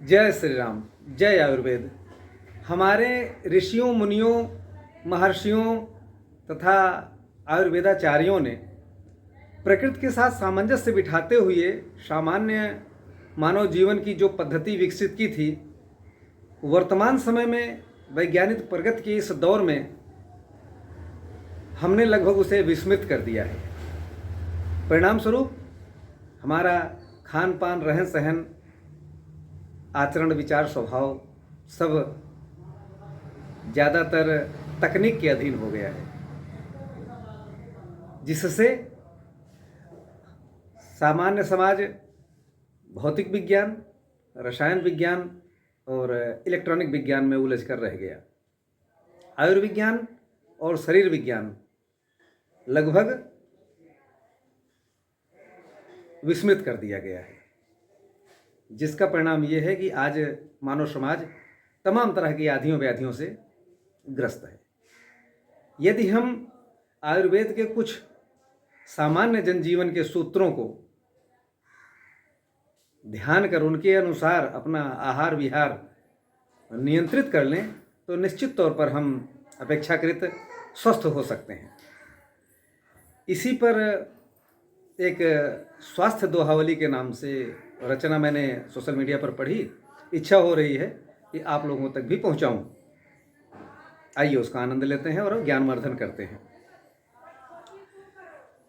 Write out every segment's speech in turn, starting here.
जय श्री राम, जय आयुर्वेद। हमारे ऋषियों, मुनियों, महर्षियों तथा आयुर्वेदाचार्यों ने प्रकृति के साथ सामंजस्य बिठाते हुए सामान्य मानव जीवन की जो पद्धति विकसित की थी, वर्तमान समय में वैज्ञानिक प्रगति के इस दौर में हमने लगभग उसे विस्मृत कर दिया है। परिणाम स्वरूप हमारा खान पान, रहन सहन, आचरण, विचार, स्वभाव सब ज़्यादातर तकनीक के अधीन हो गया है, जिससे सामान्य समाज भौतिक विज्ञान, रसायन विज्ञान और इलेक्ट्रॉनिक विज्ञान में उलझ कर रह गया। आयुर्विज्ञान और शरीर विज्ञान लगभग विस्मृत कर दिया गया है, जिसका परिणाम ये है कि आज मानव समाज तमाम तरह की आधियों व्याधियों से ग्रस्त है। यदि हम आयुर्वेद के कुछ सामान्य जनजीवन के सूत्रों को ध्यान कर उनके अनुसार अपना आहार विहार नियंत्रित कर लें तो निश्चित तौर पर हम अपेक्षाकृत स्वस्थ हो सकते हैं। इसी पर एक स्वास्थ्य दोहावली के नाम से रचना मैंने सोशल मीडिया पर पढ़ी। इच्छा हो रही है कि आप लोगों तक भी पहुंचाऊं। आइए उसका आनंद लेते हैं और ज्ञानवर्धन करते हैं।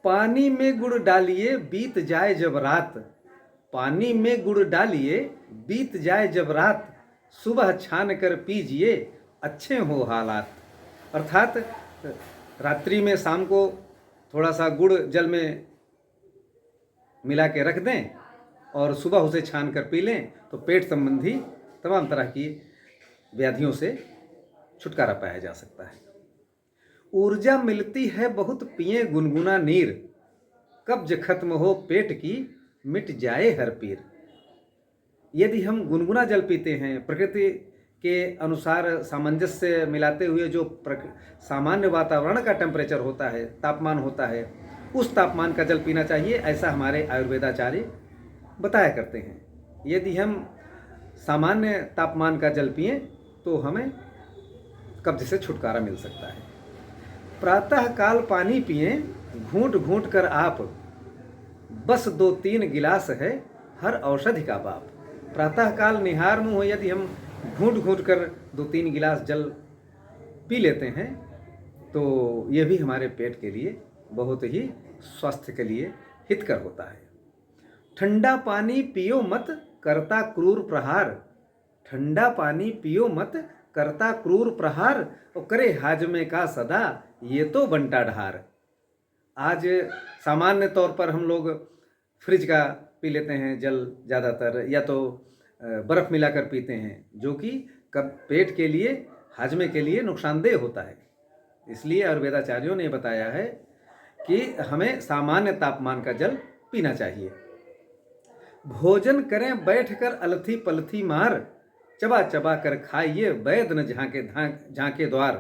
पानी में गुड़ डालिए बीत जाए जब रात, पानी में गुड़ डालिए बीत जाए जब रात, सुबह छान कर पीजिए अच्छे हो हालात। अर्थात रात्रि में शाम को थोड़ा सा गुड़ जल में मिला के रख दें और सुबह उसे छान कर पी लें तो पेट संबंधी तमाम तरह की व्याधियों से छुटकारा पाया जा सकता है। ऊर्जा मिलती है बहुत पिए गुनगुना नीर, कब्ज खत्म हो पेट की मिट जाए हर पीर। यदि हम गुनगुना जल पीते हैं, प्रकृति के अनुसार सामंजस्य मिलाते हुए जो सामान्य वातावरण का टेम्परेचर होता है, तापमान होता है, उस तापमान का जल पीना चाहिए, ऐसा हमारे आयुर्वेदाचार्य बताया करते हैं। यदि हम सामान्य तापमान का जल पिएं तो हमें कब्ज से छुटकारा मिल सकता है। प्रातः काल पानी पिएं घूंट घूंट कर आप, बस 2-3 गिलास है हर औषधि का बाप। प्रातः काल निहार मुँह यदि हम घूंट घूंट कर 2-3 गिलास जल पी लेते हैं तो ये भी हमारे पेट के लिए बहुत ही स्वास्थ्य के लिए हितकर होता है। ठंडा पानी पियो मत करता क्रूर प्रहार, ठंडा पानी पियो मत करता क्रूर प्रहार, और करे हाजमे का सदा ये तो बंटा ढार। आज सामान्य तौर पर हम लोग फ्रिज का पी लेते हैं जल ज़्यादातर, या तो बर्फ़ मिलाकर पीते हैं, जो कि पेट के लिए, हाजमे के लिए नुकसानदेह होता है। इसलिए आयुर्वेदाचार्यों ने बताया है कि हमें सामान्य तापमान का जल पीना चाहिए। भोजन करें बैठकर अलथी पलथी मार, चबा चबा कर खाइए वैद न झांके द्वार।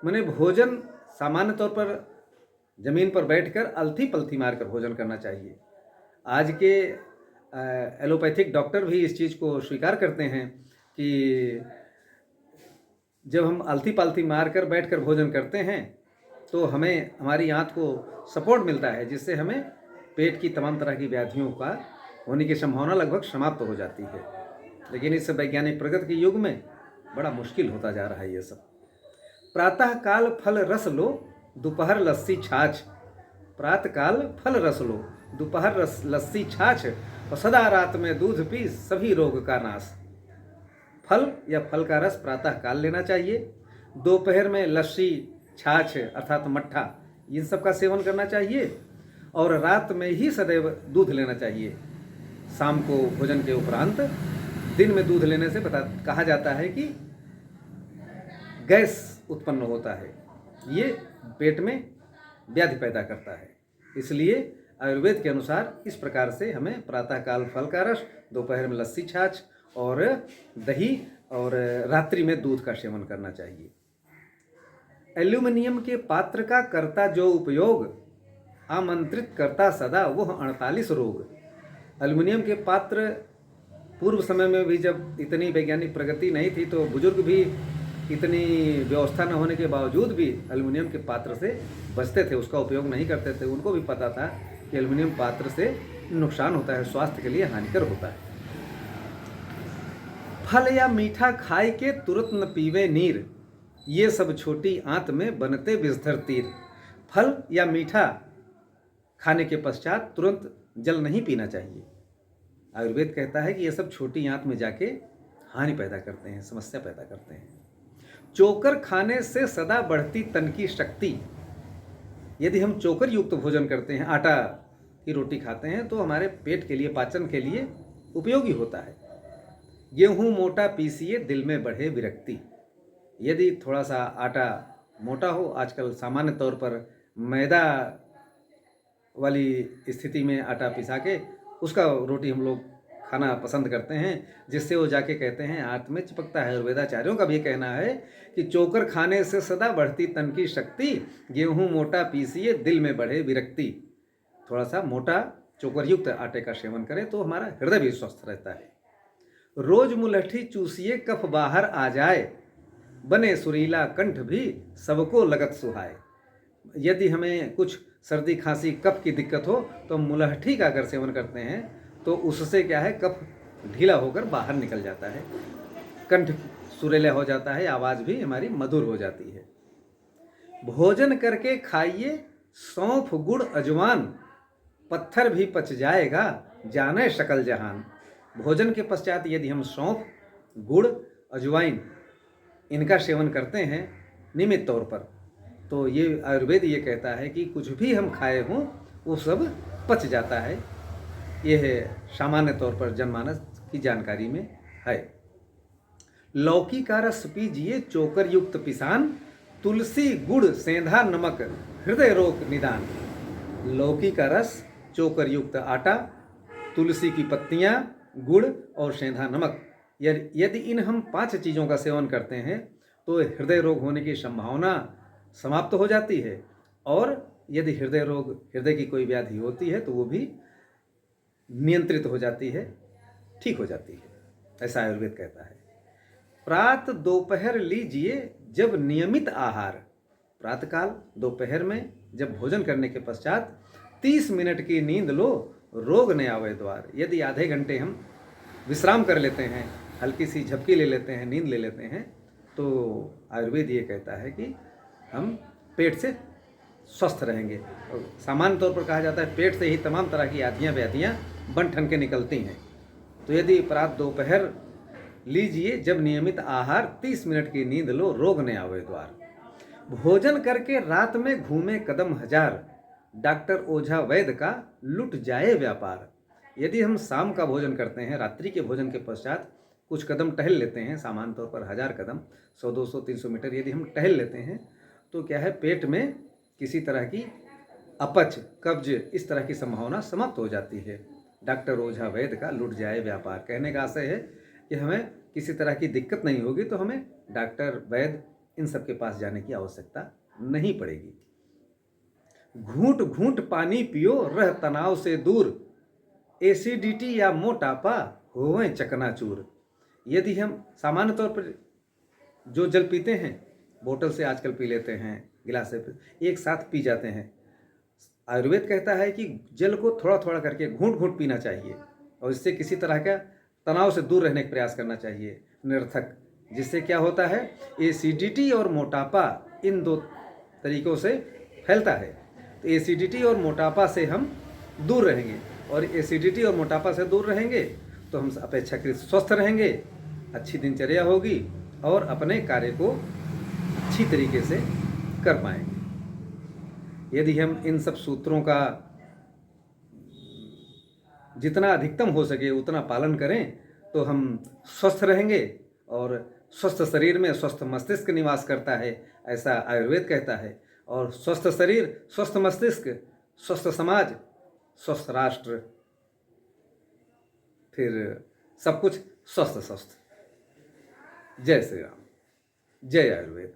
माने भोजन सामान्य तौर पर जमीन पर बैठकर अलथी पलथी मार कर भोजन करना चाहिए। आज के एलोपैथिक डॉक्टर भी इस चीज़ को स्वीकार करते हैं कि जब हम अलथी पलथी मार कर बैठ कर भोजन करते हैं तो हमें हमारी आंत को सपोर्ट मिलता है, जिससे हमें पेट की तमाम तरह की व्याधियों का होने की संभावना लगभग समाप्त हो जाती है। लेकिन इस वैज्ञानिक प्रगति के युग में बड़ा मुश्किल होता जा रहा है ये सब। प्रातः काल फल रस लो दोपहर लस्सी छाछ, प्रातः काल फल रस लो दोपहर लस्सी छाछ, और सदा रात में दूध पी सभी रोग का नाश। फल या फल का रस प्रातः काल लेना चाहिए, दोपहर में लस्सी, छाछ अर्थात मट्ठा, इन सब का सेवन करना चाहिए, और रात में ही सदैव दूध लेना चाहिए। शाम को भोजन के उपरांत दिन में दूध लेने से कहा जाता है कि गैस उत्पन्न होता है, ये पेट में व्याधि पैदा करता है। इसलिए आयुर्वेद के अनुसार इस प्रकार से हमें प्रातःकाल फल का रस, दोपहर में लस्सी छाछ और दही, और रात्रि में दूध का सेवन करना चाहिए। एल्यूमिनियम के पात्र का करता जो उपयोग, आमंत्रित करता सदा वह 48 रोग। एल्युमिनियम के पात्र पूर्व समय में भी जब इतनी वैज्ञानिक प्रगति नहीं थी तो बुजुर्ग भी इतनी व्यवस्था न होने के बावजूद भी एल्युमिनियम के पात्र से बचते थे, उसका उपयोग नहीं करते थे। उनको भी पता था कि एल्युमिनियम पात्र से नुकसान होता है, स्वास्थ्य के लिए हानिकर होता है। फल या मीठा खाए के तुरंत न पीवे नीर, ये सब छोटी आंत में बनते विषधर तीर। फल या मीठा खाने के पश्चात तुरंत जल नहीं पीना चाहिए। आयुर्वेद कहता है कि ये सब छोटी आंत में जाके हानि पैदा करते हैं, समस्या पैदा करते हैं। चोकर खाने से सदा बढ़ती तन की शक्ति। यदि हम चोकर युक्त भोजन करते हैं, आटा की रोटी खाते हैं, तो हमारे पेट के लिए, पाचन के लिए उपयोगी होता है। गेहूं मोटा पीसिए दिल में बढ़े विरक्ति। यदि थोड़ा सा आटा मोटा हो, आजकल सामान्य तौर पर मैदा वाली स्थिति में आटा पिसा के उसका रोटी हम लोग खाना पसंद करते हैं, जिससे वो जाके कहते हैं आंत में चिपकता है। आयुर्वेदाचार्यों का भी कहना है कि चोकर खाने से सदा बढ़ती तन की शक्ति, गेहूं मोटा पीसिए दिल में बढ़े विरक्ति। थोड़ा सा मोटा चोकर युक्त आटे का सेवन करें तो हमारा हृदय भी स्वस्थ रहता है। रोज मुलट्ठी चूसिए कफ बाहर आ जाए, बने सुरीला कंठ भी सबको लगत सुहाए। यदि हमें कुछ सर्दी खांसी कफ की दिक्कत हो तो मुलट्ठी का अगर सेवन करते हैं तो उससे क्या है, कफ ढीला होकर बाहर निकल जाता है, कंठ सुरीला हो जाता है, आवाज़ भी हमारी मधुर हो जाती है। भोजन करके खाइए सौंफ गुड़ अजवान, पत्थर भी पच जाएगा जाने शकल जहान। भोजन के पश्चात यदि हम सौंफ, गुड़, अजवाइन इनका सेवन करते हैं नियमित तौर पर, तो ये आयुर्वेद ये कहता है कि कुछ भी हम खाए हों वो सब पच जाता है। ये है सामान्य तौर पर जनमानस की जानकारी में है। लौकी का रस पीजिए चोकर युक्त पिसान, तुलसी गुड़ सेंधा नमक हृदय रोग निदान। लौकी का रस, चोकर युक्त आटा, तुलसी की पत्तियां, गुड़ और सेंधा नमक, यदि इन हम 5 चीज़ों का सेवन करते हैं तो हृदय रोग होने की संभावना समाप्त हो जाती है। और यदि हृदय रोग, हृदय की कोई व्याधि होती है तो वो भी नियंत्रित हो जाती है, ठीक हो जाती है, ऐसा आयुर्वेद कहता है। प्रात दोपहर लीजिए जब नियमित आहार। प्रातःकाल दोपहर में जब भोजन करने के पश्चात 30 मिनट की नींद लो, रोग न आवे द्वार। यदि आधे घंटे हम विश्राम कर लेते हैं, हल्की सी झपकी ले लेते हैं, नींद ले लेते हैं, तो आयुर्वेद ये कहता है कि हम पेट से स्वस्थ रहेंगे। और सामान्य तौर पर कहा जाता है पेट से ही तमाम तरह की आदियाँ व्याधियाँ बन ठन के निकलती हैं। तो यदि प्रात दोपहर लीजिए जब नियमित आहार, 30 मिनट की नींद लो, रोग न आवे द्वार। भोजन करके रात में घूमे कदम हजार, डॉक्टर ओझा वैद्य का लुट जाए व्यापार। यदि हम शाम का भोजन करते हैं, रात्रि के भोजन के पश्चात कुछ कदम टहल लेते हैं, सामान्य तौर पर 1000 कदम, 100, 200, 300 मीटर यदि हम टहल लेते हैं तो क्या है, पेट में किसी तरह की अपच, कब्ज, इस तरह की संभावना समाप्त हो जाती है। डॉक्टर ओझा वैद्य का लुट जाए व्यापार कहने का आशय है कि हमें किसी तरह की दिक्कत नहीं होगी तो हमें डॉक्टर, वैद्य इन सब के पास जाने की आवश्यकता नहीं पड़ेगी। घूंट घूंट पानी पियो रह तनाव से दूर, एसिडिटी या मोटापा होवे चकनाचूर। यदि हम सामान्य तौर पर जो जल पीते हैं, बोतल से आजकल पी लेते हैं, गिलास से एक साथ पी जाते हैं, आयुर्वेद कहता है कि जल को थोड़ा थोड़ा करके घूंट घूंट पीना चाहिए और इससे किसी तरह का तनाव से दूर रहने का प्रयास करना चाहिए, निरर्थक। जिससे क्या होता है, एसिडिटी और मोटापा इन 2 तरीकों से फैलता है। तो एसिडिटी और मोटापा से हम दूर रहेंगे, और एसिडिटी और मोटापा से दूर रहेंगे तो हम अपेक्षाकृत स्वस्थ रहेंगे, अच्छी दिनचर्या होगी और अपने कार्य को अच्छी तरीके से कर पाएंगे। यदि हम इन सब सूत्रों का जितना अधिकतम हो सके उतना पालन करें तो हम स्वस्थ रहेंगे, और स्वस्थ शरीर में स्वस्थ मस्तिष्क निवास करता है, ऐसा आयुर्वेद कहता है। और स्वस्थ शरीर, स्वस्थ मस्तिष्क, स्वस्थ समाज, स्वस्थ राष्ट्र, फिर सब कुछ स्वस्थ स्वस्थ। जय श्री राम, जय आयुर्वेद।